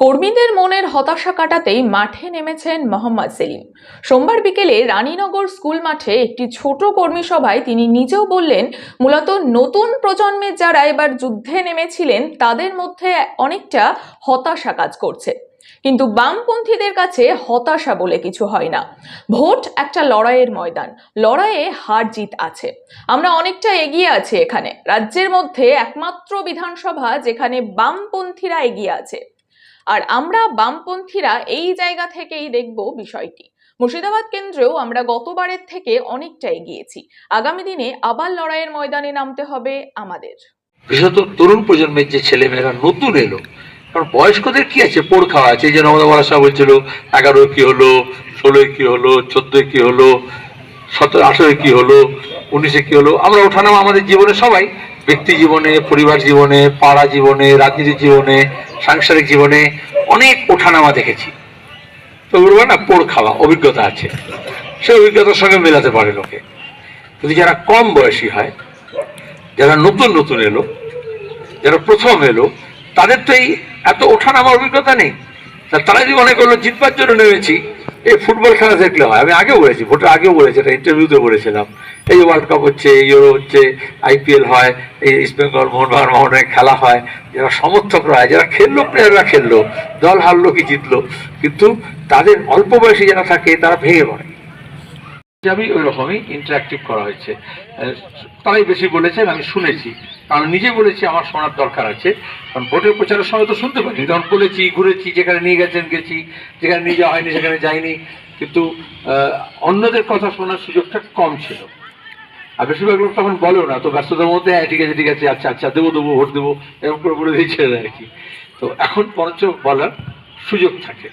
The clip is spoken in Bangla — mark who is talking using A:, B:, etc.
A: কর্মীদের মনের হতাশা কাটাতেই মাঠে নেমেছেন মোহাম্মদ সেলিম। সোমবার বিকেলে রানীনগর স্কুল মাঠে একটি ছোট কর্মী সভায় তিনি নিজেও বললেন, মূলত নতুন প্রজন্মের যারা এবার যুদ্ধে নেমেছিলেন তাদের মধ্যে অনেকটা হতাশা কাজ করছে। কিন্তু বামপন্থীদের কাছে হতাশা বলে কিছু হয় না। ভোট একটা লড়াইয়ের ময়দান, লড়াইয়ে হার জিত আছে। আমরা অনেকটা এগিয়ে আছি। এখানে রাজ্যের মধ্যে একমাত্র বিধানসভা যেখানে বামপন্থীরা এগিয়ে আছে, আর আমরা বামপন্থীরা এই জায়গা থেকেই দেখব বিষয়টি। মুর্শিদাবাদ কেন্দ্রেও আমরা গতবারের থেকে অনেকটা এগিয়েছি। আগামী দিনে আবার লড়াইয়ের ময়দানে নামতে হবে আমাদের।
B: বিশেষত তরুণ প্রজন্মের যে ছেলেমেয়েরা নতুন এলো, কারণ বয়স্কদের কি আছে, পোড় খাওয়া আছে। এই যে নবদা বলাশা বলছিল 11 কি হলো, 16 কি হলো, 14 কি হলো, 17 18 কি হলো, 19 কি হলো। আমরা ওঠানামা আমাদের জীবনে, সবাই ব্যক্তি জীবনে, পরিবার জীবনে, পাড়া জীবনে, রাজনীতির জীবনে, সাংসারিক জীবনে অনেক ওঠানামা দেখেছি। তো বলবো না, পোড় খাওয়া অভিজ্ঞতা আছে, সে অভিজ্ঞতার সঙ্গে মেলাতে পারে লোকে। কিন্তু যারা কম বয়সী হয়, যারা নতুন নতুন এলো, যারা প্রথম এলো, তাদের তো এই এত ওঠানামার অভিজ্ঞতা নেই। তারা যদি মনে করলো জিতবার জন্য নেমেছি, এই ফুটবল খেলা দেখলে হয়। আমি আগেও বলেছি, ভোটের আগেও বলেছি, এটা ইন্টারভিউতে বলেছিলাম। এই যে ওয়ার্ল্ড কাপ হচ্ছে, ইউরো হচ্ছে, IPL হয়, এই ইস্ট বেঙ্গল মোহনবাগান খেলা হয়, যারা সমর্থকরা হয়, যারা খেললো, প্লেয়াররা খেললো, দল হারলো কি জিতলো, কিন্তু তাদের অল্প বয়সী যারা থাকে তারা ভেঙে পড়ে। আমি ওই রকমই ইন্টারাক্টিভ করা হয়েছে। তারাই বেশি বলেছেন, আমি শুনেছি, কারণ নিজে বলেছি আমার শোনার দরকার আছে। কারণ ভোটের প্রচারের সময় তো শুনতে পারিনি, তখন বলেছি, ঘুরেছি, যেখানে নিয়ে গেছেন গেছি, যেখানে নিয়ে যাওয়া হয়নি সেখানে যাইনি। কিন্তু অন্যদের কথা শোনার সুযোগটা কম ছিল। আর বেশিরভাগ লোক তখন বলেও না, তো ব্যস্ততার মধ্যে ঠিক আছে ঠিক আছে, আচ্ছা আচ্ছা, দেবো দেবো, ভোট দেবো, এরকম করে বলে দিয়ে ছেড়ে দেয় আর কি। তো এখন বরঞ্চ বলার সুযোগ থাকে।